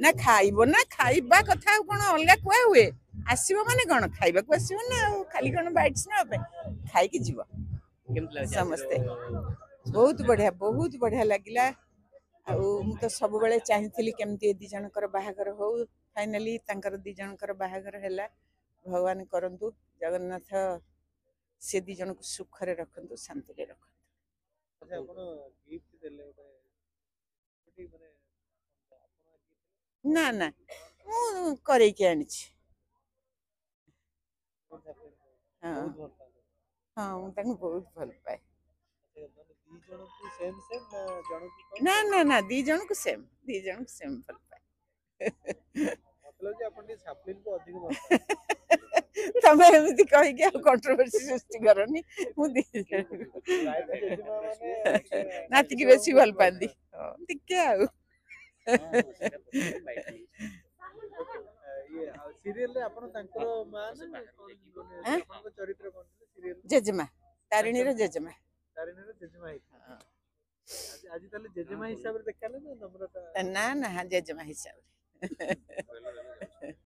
ना खाइबो ना खाइबा कथा कौन अलग कुआ हुए आसो माने कौन खाइबा को आसो ना खाली कौन बाइट्स ना खाई जीव समस्ते बहुत बढ़िया लगिला तो सब बेले चाहिए केमती दी जनकर बाहागर हो फाइनाली दी जनकर बाहागर है भगवान करंतु जगन्नाथ से दी जन को सुखरे रखंतु शांति रे रखंतु ना ना मु करे के आनी हाँ हाँ मुझे बहुत भल पाए ना ना ना दी जन को सेम भल पाए तमे एमती कहि के कंट्रोवर्सी सृष्टि करनी मु दी नाती की बेसी भल पांदी टिके आ जेजेमा तारिणी रो जेजेमा ना ना जेजेमा हिसाब